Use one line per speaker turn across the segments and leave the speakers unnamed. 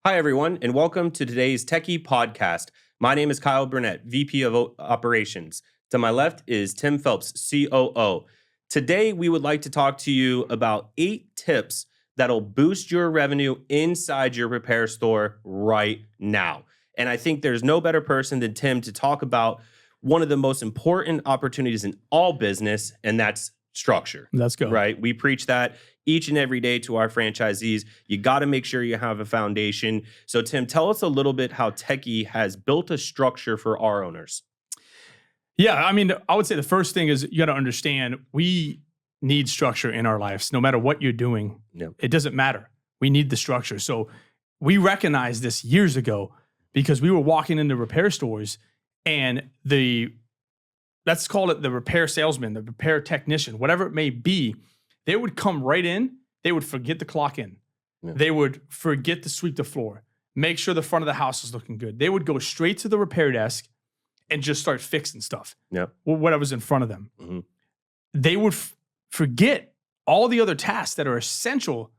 Hi, everyone, and welcome to today's Techy podcast. My name is Kyle Burnett, VP of Operations. To my left is Tim Phelps, COO. Today, we would like to talk to you about 8 tips that'll boost your revenue inside your repair store right now. And I think there's no better person than Tim to talk about one of the most important opportunities in all business, and that's structure.
Let's go.
Right? We preach that each and every day to our franchisees. You got to make sure you have a foundation. So, Tim, tell us a little bit how Techy has built a structure for our owners.
Yeah, I mean, I would say the first thing is you got to understand we need structure in our lives. No matter what you're doing, It doesn't matter. We need the structure. So we recognized this years ago because we were walking into repair stores and let's call it the repair salesman, the repair technician, whatever it may be, they would come right in. They would forget to clock in. Yeah. They would forget to sweep the floor, make sure the front of the house is looking good. They would go straight to the repair desk and just start fixing stuff. Whatever's in front of them. Mm-hmm. They would forget all the other tasks that are essential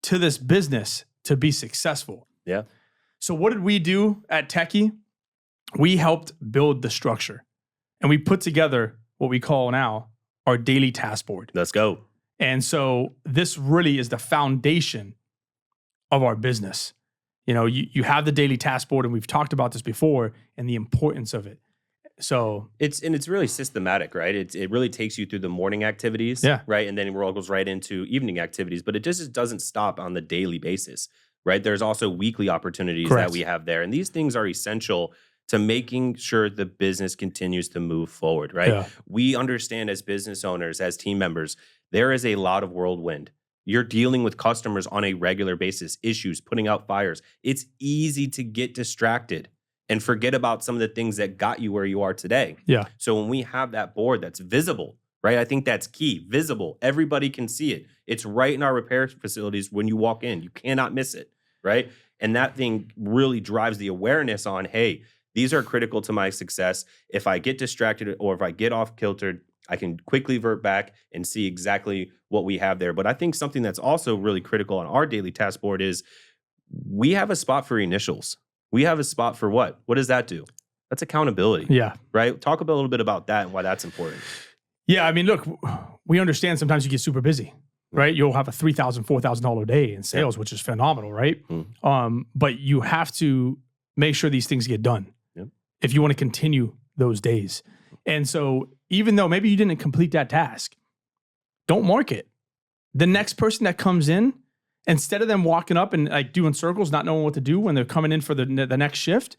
to this business to be successful.
Yeah.
So what did we do at Techy? We helped build the structure. And we put together what we call now our daily task board.
Let's go.
And so this really is the foundation of our business. You know, you have the daily task board, and we've talked about this before and the importance of it. So
it's really systematic, right? It really takes you through the morning activities, right? And then it all goes right into evening activities, but it just doesn't stop on the daily basis, right? There's also weekly opportunities that we have there. And these things are essential to making sure the business continues to move forward, right? Yeah. We understand as business owners, as team members, there is a lot of whirlwind. You're dealing with customers on a regular basis, issues, putting out fires. It's easy to get distracted and forget about some of the things that got you where you are today.
Yeah.
So when we have that board that's visible, right? I think that's key, visible. Everybody can see it. It's right in our repair facilities when you walk in. You cannot miss it, right? And that thing really drives the awareness on, hey, these are critical to my success. If I get distracted or if I get off kiltered, I can quickly vert back and see exactly what we have there. But I think something that's also really critical on our daily task board is we have a spot for initials. We have a spot for what? What does that do? That's accountability.
Yeah.
Right? Talk a little bit about that and why that's important.
Yeah. I mean, look, we understand sometimes you get super busy, right? You'll have a $3,000, $4,000 day in sales, which is phenomenal, right? But you have to make sure these things get done if you want to continue those days. And so even though maybe you didn't complete that task, don't mark it. The next person that comes in, instead of them walking up and like doing circles, not knowing what to do when they're coming in for the next shift,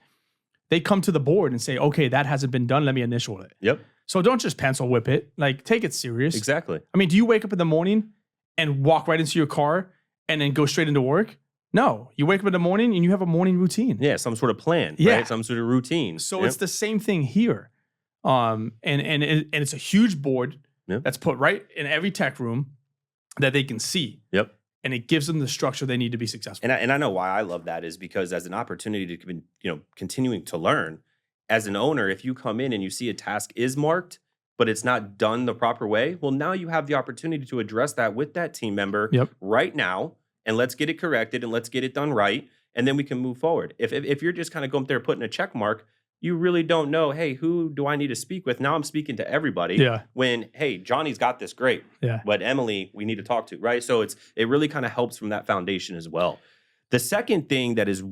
they come to the board and say, okay, that hasn't been done. Let me initial it.
Yep.
So don't just pencil whip it. Like, take it serious.
Exactly.
I mean, do you wake up in the morning and walk right into your car and then go straight into work? No, you wake up in the morning and you have a morning routine.
Yeah, some sort of plan, right? Some sort of routine.
So it's the same thing here. And it's a huge board that's put right in every tech room that they can see.
Yep.
And it gives them the structure they need to be successful.
And I know why I love that is because as an opportunity to continuing to learn, as an owner, if you come in and you see a task is marked, but it's not done the proper way, well, now you have the opportunity to address that with that team member right now. And let's get it corrected and let's get it done right. And then we can move forward. If you're just kind of going up there putting a check mark, you really don't know, hey, who do I need to speak with? Now I'm speaking to everybody.
Yeah.
When, hey, Johnny's got this great.
Yeah.
But Emily, we need to talk to, right? So it really kind of helps from that foundation as well. The second thing that is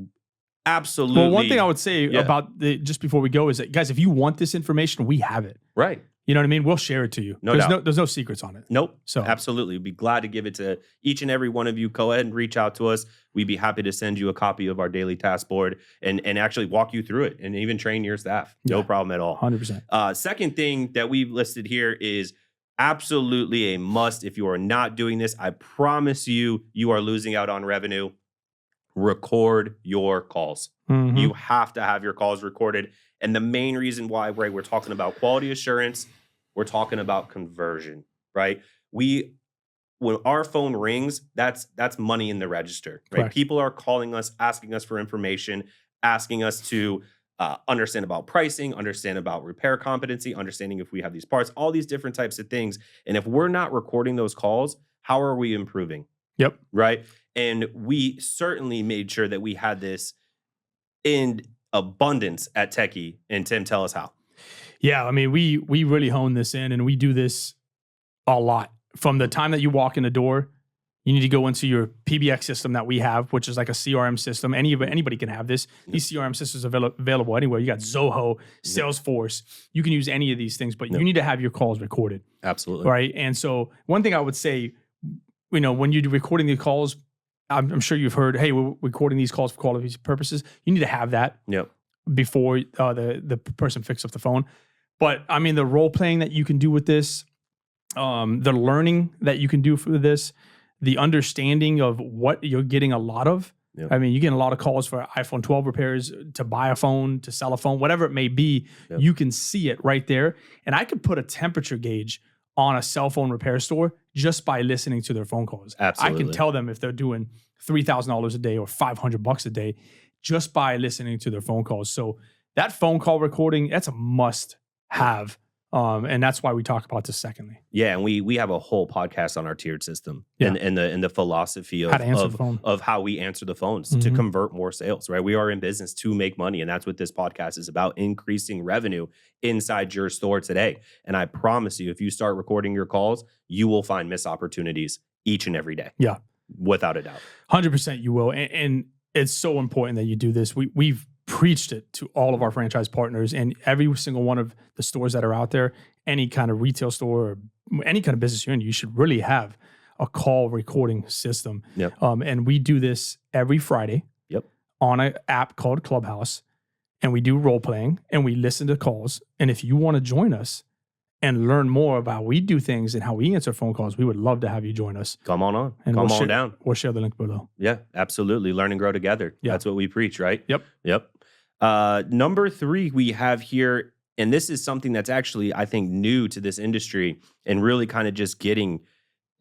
absolutely.
Well, one thing I would say about just before we go is that, guys, if you want this information, we have it.
Right.
You know what I mean? We'll share it to you. There's no secrets on it.
Nope. So absolutely. We'd be glad to give it to each and every one of you. Go ahead and reach out to us. We'd be happy to send you a copy of our daily task board and actually walk you through it and even train your staff. No problem at all.
100%.
Second thing that we've listed here is absolutely a must. If you are not doing this, I promise you are losing out on revenue. Record your calls. Mm-hmm. You have to have your calls recorded. And the main reason why, right, we're talking about quality assurance, we're talking about conversion, right? When our phone rings, that's money in the register, right?
Correct.
People are calling us, asking us for information, asking us to understand about pricing, understand about repair competency, understanding if we have these parts, all these different types of things. And if we're not recording those calls, how are we improving?
Yep.
Right. And we certainly made sure that we had this in abundance at Techy. And Tim, tell us how.
Yeah, I mean, we really hone this in, and we do this a lot. From the time that you walk in the door, you need to go into your PBX system that we have, which is like a CRM system. Anybody can have this. These CRM systems are available anywhere. You got Zoho, Salesforce. You can use any of these things, but you need to have your calls recorded.
Absolutely.
Right. And so one thing I would say, when you're recording the calls, I'm sure you've heard, hey, we're recording these calls for quality purposes. You need to have that before the person picks up the phone. But I mean, the role playing that you can do with this, the learning that you can do for this, the understanding of what you're getting a lot of. Yep. I mean, you're getting a lot of calls for iPhone 12 repairs, to buy a phone, to sell a phone, whatever it may be. Yep. You can see it right there. And I could put a temperature gauge on a cell phone repair store just by listening to their phone calls.
Absolutely.
I can tell them if they're doing $3,000 a day or $500 a day just by listening to their phone calls. So that phone call recording, that's a must have. And that's why we talk about this secondly.
Yeah, and we have a whole podcast on our tiered system and the philosophy of how we answer the phones to convert more sales, right? We are in business to make money, and that's what this podcast is about, increasing revenue inside your store today. And I promise you, if you start recording your calls, you will find missed opportunities each and every day.
Yeah.
Without a doubt.
100% you will. And it's so important that you do this. We've preached it to all of our franchise partners, and every single one of the stores that are out there, any kind of retail store or any kind of business you're in, you should really have a call recording system.
Yep.
And we do this every Friday on an app called Clubhouse, and we do role playing and we listen to calls. And if you want to join us and learn more about how we do things and how we answer phone calls, we would love to have you join us.
Come on.
And
Come on down.
We'll share the link below.
Yeah, absolutely. Learn and grow together. Yeah. That's what we preach, right?
Yep.
Number 3 we have here, and this is something that's actually, I think, new to this industry and really kind of just getting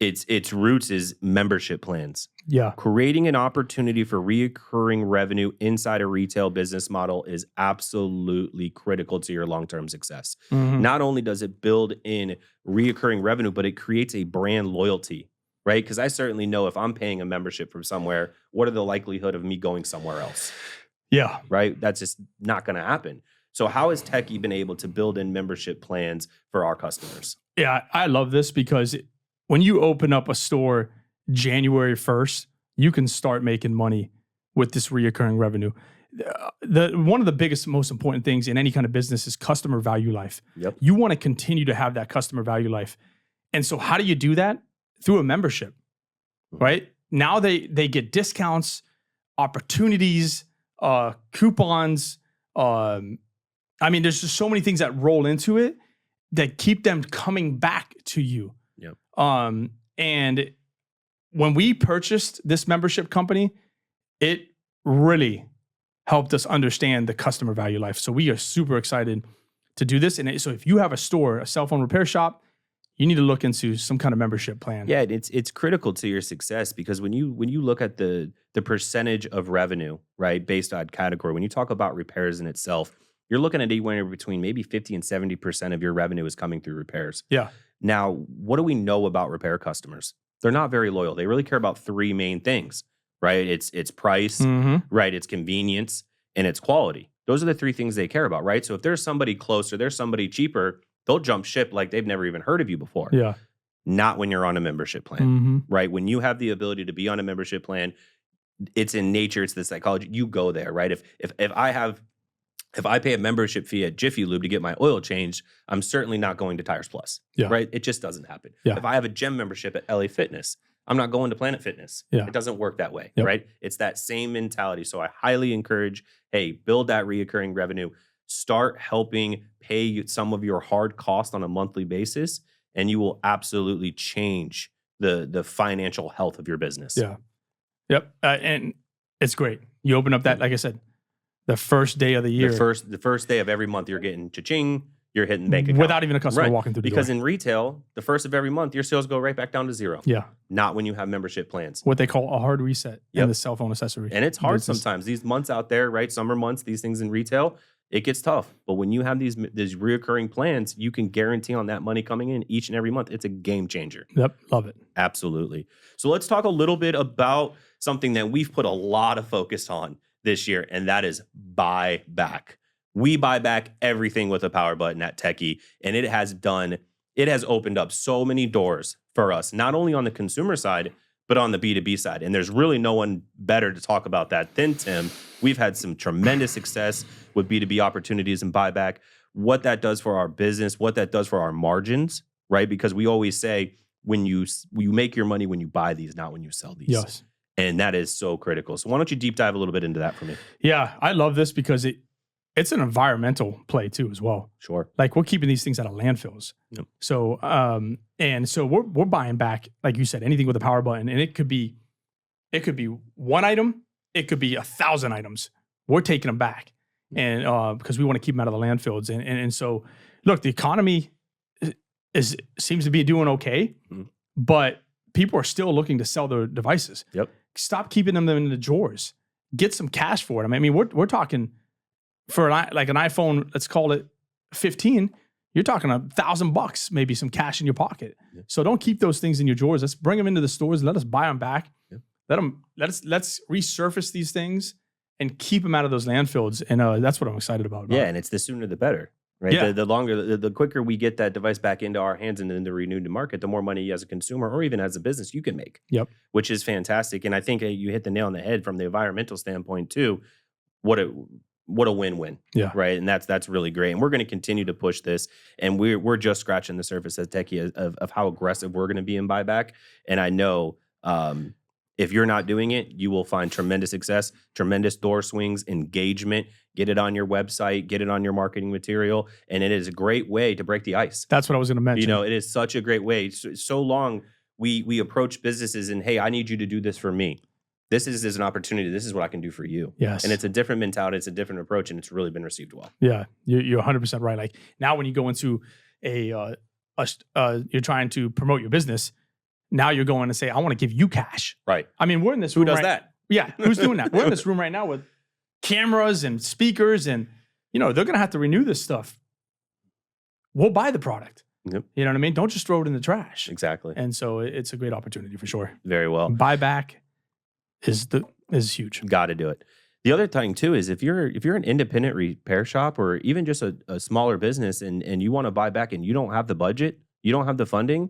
its roots, is membership plans.
Yeah.
Creating an opportunity for reoccurring revenue inside a retail business model is absolutely critical to your long-term success. Mm-hmm. Not only does it build in reoccurring revenue, but it creates a brand loyalty, right? Because I certainly know if I'm paying a membership from somewhere, what are the likelihood of me going somewhere else?
Yeah.
Right? That's just not going to happen. So how has Techy been able to build in membership plans for our customers?
Yeah, I love this because when you open up a store January 1st, you can start making money with this reoccurring revenue. One of the biggest, most important things in any kind of business is customer value life.
Yep.
You want to continue to have that customer value life. And so how do you do that? Through a membership, right? Now they get discounts, opportunities, coupons. I mean, there's just so many things that roll into it that keep them coming back to you.
Yep.
And when we purchased this membership company, it really helped us understand the customer value life. So we are super excited to do this. And so if you have a store, a cell phone repair shop, you need to look into some kind of membership plan.
Yeah, it's critical to your success, because when you look at the percentage of revenue, right, based on category, when you talk about repairs in itself, you're looking at anywhere between maybe 50 and 70% of your revenue is coming through repairs.
Yeah.
Now, what do we know about repair customers? They're not very loyal. They really care about 3 main things, right? It's price, right? It's convenience, and it's quality. Those are the 3 things they care about, right? So if there's somebody closer, there's somebody cheaper, they'll jump ship like they've never even heard of you before.
Yeah.
Not when you're on a membership plan, right? When you have the ability to be on a membership plan, it's in nature, it's the psychology. You go there, right? If I pay a membership fee at Jiffy Lube to get my oil changed, I'm certainly not going to Tires Plus, right? It just doesn't happen.
Yeah.
If I have a gym membership at LA Fitness, I'm not going to Planet Fitness.
Yeah.
It doesn't work that way, right? It's that same mentality. So I highly encourage, hey, build that reoccurring revenue. Start helping pay some of your hard costs on a monthly basis, and you will absolutely change the financial health of your business.
Yeah. Yep. And it's great. You open up that, like I said, the first day of the year.
The first day of every month, you're getting cha-ching, you're hitting bank account.
Without even a customer walking through the door.
Because in retail, the first of every month, your sales go right back down to 0.
Yeah.
Not when you have membership plans.
What they call a hard reset in the cell phone accessory.
And it's hard sometimes. These months out there, right? Summer months, these things in retail, it gets tough. But when you have these reoccurring plans, you can guarantee on that money coming in each and every month. It's a game changer.
Yep, love it.
Absolutely. So let's talk a little bit about something that we've put a lot of focus on this year, and that is buyback. We buy back everything with a power button at Techy, and it has opened up so many doors for us, not only on the consumer side, but on the B2B side. And there's really no one better to talk about that than Tim. We've had some tremendous success with B2B opportunities and buyback, what that does for our business, what that does for our margins, right? Because we always say when you make your money when you buy these, not when you sell these.
Yes.
And that is so critical. So why don't you deep dive a little bit into that for me?
Yeah, I love this because it's an environmental play too as well.
Sure.
Like we're keeping these things out of landfills.
Yep.
So and so we're buying back, like you said, anything with a power button, and it could be one item, it could be 1,000 items. We're taking them back, and because we want to keep them out of the landfills. And so, look, the economy seems to be doing okay, but people are still looking to sell their devices.
Yep.
Stop keeping them in the drawers. Get some cash for it. I mean, we're talking. For like an iPhone, let's call it 15, you're talking $1,000, maybe some cash in your pocket. Yeah. So don't keep those things in your drawers. Let's bring them into the stores. Let us buy them back. Yeah. Let's resurface these things and keep them out of those landfills. And that's what I'm excited about.
Yeah, and it's the sooner the better, right?
Yeah.
The quicker we get that device back into our hands and in the renewed market, the more money as a consumer or even as a business you can make.
Yep.
Which is fantastic. And I think you hit the nail on the head from the environmental standpoint too. What a win-win,
yeah,
right? And that's really great. And we're going to continue to push this. And we're just scratching the surface as Techy of how aggressive we're going to be in buyback. And I know if you're not doing it, you will find tremendous success, tremendous door swings, engagement. Get it on your website, get it on your marketing material, and it is a great way to break the ice.
That's what I was going to mention.
It is such a great way. So long we approach businesses and, hey, I need you to do this for me. This is an opportunity. This is what I can do for you.
Yes.
And it's a different mentality. It's a different approach, and it's really been received well.
Yeah, you're 100% right. Like now when you go into you're trying to promote your business, now you're going to say, I want to give you cash.
Right.
I mean, we're in this room.
Who does that?
Yeah, who's doing that? We're in this room right now with cameras and speakers, and they're going to have to renew this stuff. We'll buy the product.
Yep.
You know what I mean? Don't just throw it in the trash.
Exactly.
And so it's a great opportunity for sure.
Very well.
Buyback is huge.
Got to do it. The other thing too is if you're an independent repair shop or even just a smaller business and you want to buy back and you don't have the budget, you don't have the funding,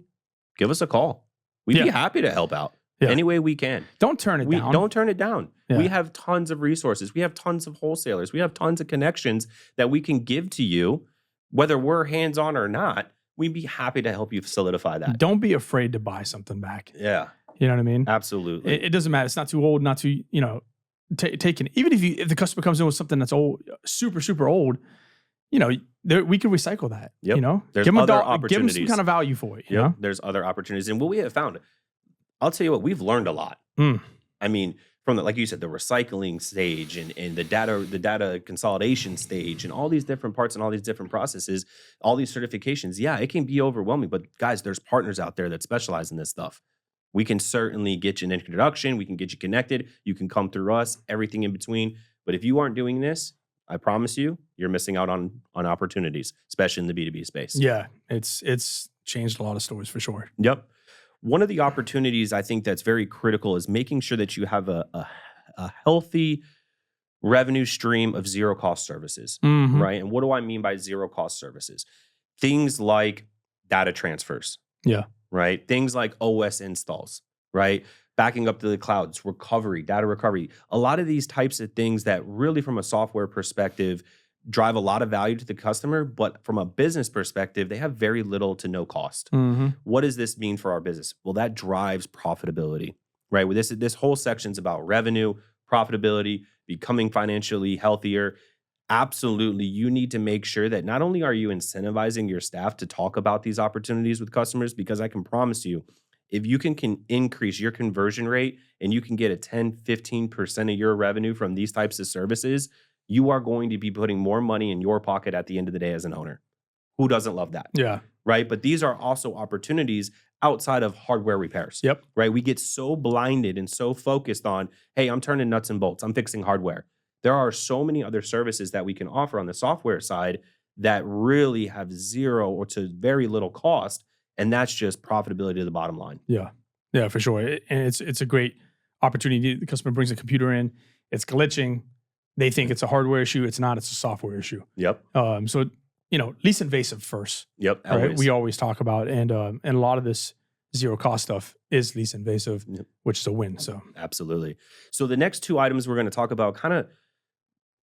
give us a call. We'd be happy to help out any way we can.
Don't turn it down.
Don't turn it down.
Yeah.
We have tons of resources. We have tons of wholesalers. We have tons of connections that we can give to you, whether we're hands-on or not. We'd be happy to help you solidify that.
Don't be afraid to buy something back.
Yeah.
You know what I mean?
Absolutely.
It doesn't matter. It's not too old, not too, taken. Even if the customer comes in with something that's old, super, super old, we can recycle that.
Yep. There's
give them
other opportunities.
Give them some kind of value for it. You know?
There's other opportunities. And what we have found, I'll tell you what, we've learned a lot. I mean, from like you said, the recycling stage and the data consolidation stage and all these different parts and all these different processes, all these certifications. Yeah, it can be overwhelming, but guys, there's partners out there that specialize in this stuff. We can certainly get you an introduction. We can get you connected. You can come through us, everything in between. But if you aren't doing this, I promise you, you're missing out on opportunities, especially in the B2B space.
Yeah, it's changed a lot of stores for sure.
Yep. One of the opportunities I think that's very critical is making sure that you have a healthy revenue stream of zero cost services, right? And what do I mean by zero cost services? Things like data transfers.
Yeah.
Right? Things like OS installs, right? Backing up to the clouds, data recovery. A lot of these types of things that really from a software perspective drive a lot of value to the customer, but from a business perspective, they have very little to no cost. What does this mean for our business? Well, that drives profitability, right? Well, this whole section's about revenue, profitability, becoming financially healthier. Absolutely, you need to make sure that not only are you incentivizing your staff to talk about these opportunities with customers, because I can promise you, if you can increase your conversion rate and you can get a 10, 15% of your revenue from these types of services, you are going to be putting more money in your pocket at the end of the day as an owner. Who doesn't love that?
Yeah.
Right? But these are also opportunities outside of hardware repairs.
Yep.
Right? We get so blinded and so focused on, hey, I'm turning nuts and bolts. I'm fixing hardware. There are so many other services that we can offer on the software side that really have zero or to very little cost. And that's just profitability to the bottom line.
Yeah. Yeah, for sure. And it's a great opportunity. The customer brings a computer in, it's glitching. They think it's a hardware issue. It's not, it's a software issue.
Yep.
So, least invasive first.
Yep.
Right? We always talk about, and a lot of this zero cost stuff is least invasive, which is a win. So
absolutely. So the next two items we're going to talk about kind of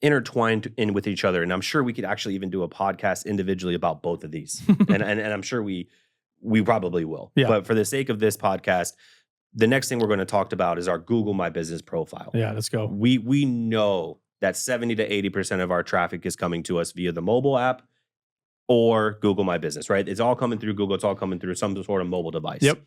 intertwined in with each other. And I'm sure we could actually even do a podcast individually about both of these. and I'm sure we probably will.
Yeah.
But for the sake of this podcast, the next thing we're going to talk about is our Google My Business profile.
Yeah, let's go.
We know that 70 to 80% of our traffic is coming to us via the mobile app or Google My Business, right? It's all coming through Google. It's all coming through some sort of mobile device.
Yep.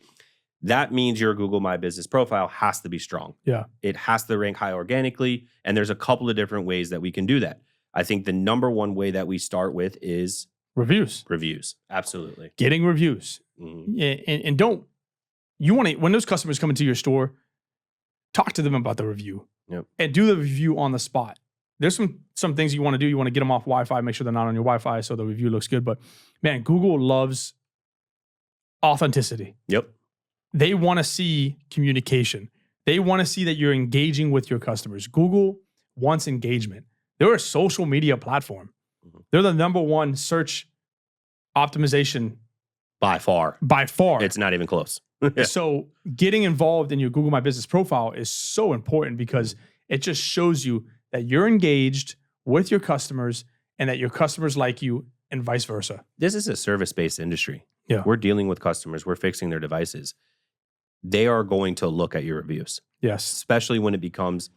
That means your Google My Business profile has to be strong.
Yeah.
It has to rank high organically. And there's a couple of different ways that we can do that. I think the number one way that we start with is
reviews.
Reviews. Absolutely.
Getting reviews. And don't, you want to, when those customers come into your store, talk to them about the review.
Yep.
And do the review on the spot. There's some things you want to do. You want to get them off Wi-Fi, make sure they're not on your Wi-Fi so the review looks good. But man, Google loves authenticity.
Yep.
They want to see communication. They want to see that you're engaging with your customers. Google wants engagement. They're a social media platform. They're the number one search optimization.
By far.
By far.
It's not even close.
So getting involved in your Google My Business profile is so important because it just shows you that you're engaged with your customers and that your customers like you and vice versa.
This is a service-based industry.
Yeah.
We're dealing with customers. We're fixing their devices. They are going to look at your reviews.
Yes.
Especially when it becomes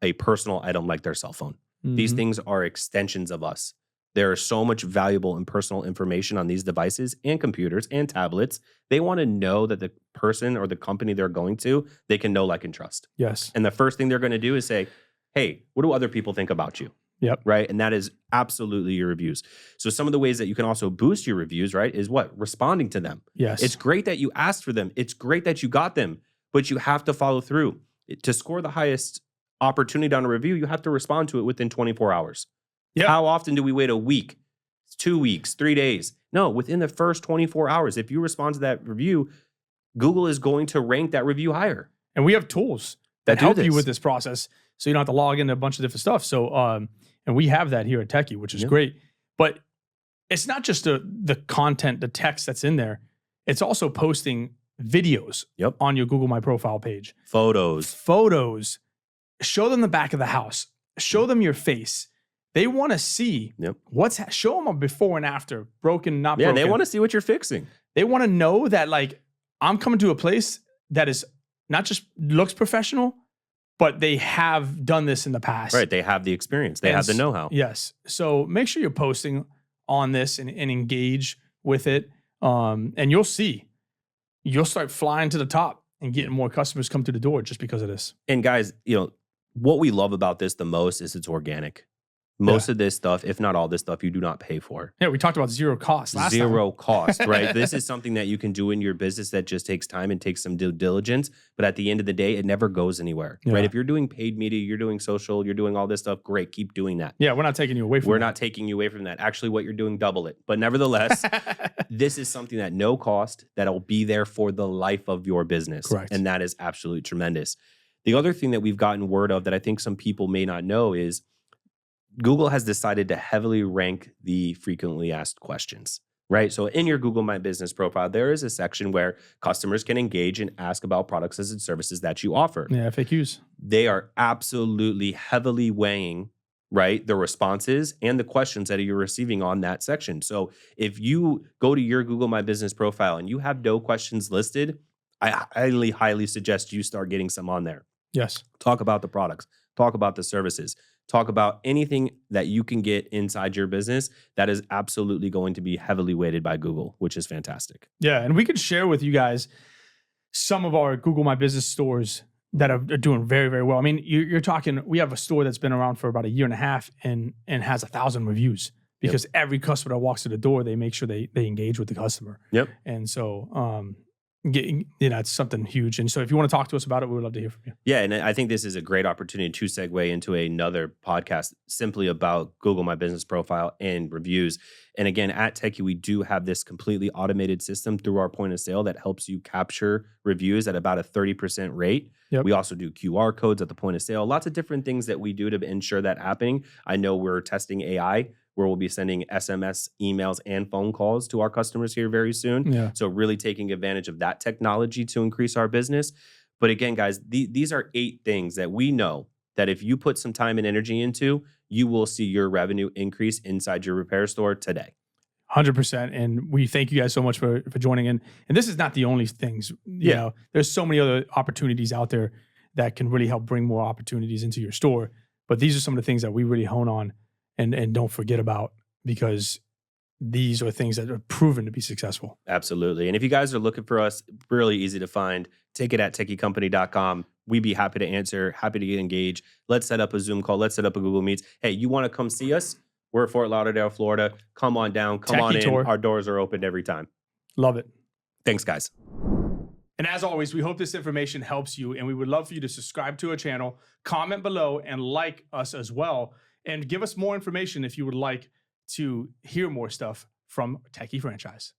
a personal item like their cell phone. These things are extensions of us. There is so much valuable and personal information on these devices and computers and tablets. They want to know that the person or the company they're going to, they can know, like, and trust.
Yes.
And the first thing they're going to do is say, hey, what do other people think about you?
Yep.
Right. And that is absolutely your reviews. So some of the ways that you can also boost your reviews, right, is what? Responding to them.
Yes.
It's great that you asked for them. It's great that you got them, but you have to follow through. To score the highest opportunity on a review, you have to respond to it within 24 hours.
Yep.
How often do we wait a week, 2 weeks, 3 days? No, within the first 24 hours. If you respond to that review, Google is going to rank that review higher.
And we have tools that help you with this process, so you don't have to log into a bunch of different stuff. So, and we have that here at Techy, which is great. But it's not just the content, the text that's in there. It's also posting videos on your Google My Profile page. Photos. Show them the back of the house. Show them your face. They want to see show them a before and after, broken, not broken.
Yeah, they want to see what you're fixing.
They want to know that, like, I'm coming to a place that is not just looks professional, but they have done this in the past.
Right, they have the experience. They have the know-how.
Yes. So make sure you're posting on this and engage with it. And you'll see. You'll start flying to the top and getting more customers come through the door just because of this.
And guys, what we love about this the most is it's organic. Most of this stuff, if not all this stuff, you do not pay for.
Yeah, we talked about zero cost last time.
Zero cost, right? This is something that you can do in your business that just takes time and takes some due diligence. But at the end of the day, it never goes anywhere, right? If you're doing paid media, you're doing social, you're doing all this stuff, great, keep doing that.
Yeah, we're not taking you away from that.
We're not taking you away from that. Actually, what you're doing, double it. But nevertheless, this is something that no cost, that'll be there for the life of your business.
Correct.
And that is absolutely tremendous. The other thing that we've gotten word of that I think some people may not know is Google has decided to heavily rank the frequently asked questions, right? So in your Google My Business profile, there is a section where customers can engage and ask about products and services that you offer.
Yeah, FAQs.
They are absolutely heavily weighing, right, the responses and the questions that you're receiving on that section. So if you go to your Google My Business profile and you have no questions listed, I highly suggest you start getting some on there.
Yes.
Talk about the products. Talk about the services. Talk about anything that you can get inside your business that is absolutely going to be heavily weighted by Google, which is fantastic.
Yeah, and we could share with you guys some of our Google My Business stores that are doing very, very well. I mean, you're talking, we have a store that's been around for about 1.5 years and has 1,000 reviews because every customer that walks through the door, they make sure they engage with the customer.
Yep.
And so It's something huge. And so if you want to talk to us about it, we would love to hear from you.
Yeah. And I think this is a great opportunity to segue into another podcast simply about Google My Business Profile and reviews. And again, at Techy, we do have this completely automated system through our point of sale that helps you capture reviews at about a 30% rate. Yep. We also do QR codes at the point of sale, lots of different things that we do to ensure that happening. I know we're testing AI, where we'll be sending SMS, emails, and phone calls to our customers here very soon.
Yeah.
So really taking advantage of that technology to increase our business. But again, guys, these are 8 things that we know that if you put some time and energy into, you will see your revenue increase inside your repair store today.
100%. And we thank you guys so much for joining in. And this is not the only things, you know, there's so many other opportunities out there that can really help bring more opportunities into your store. But these are some of the things that we really hone on and don't forget about, because these are things that are proven to be successful.
Absolutely. And if you guys are looking for us, really easy to find. Take it at techycompany.com. We'd be happy to answer, happy to get engaged. Let's set up a Zoom call. Let's set up a Google Meets. Hey, you want to come see us? We're at Fort Lauderdale, Florida. Come on down. Come Techy on in. Tour. Our doors are open every time.
Love it.
Thanks, guys.
And as always, we hope this information helps you, and we would love for you to subscribe to our channel, comment below, and like us as well. And give us more information if you would like to hear more stuff from Techy Franchise.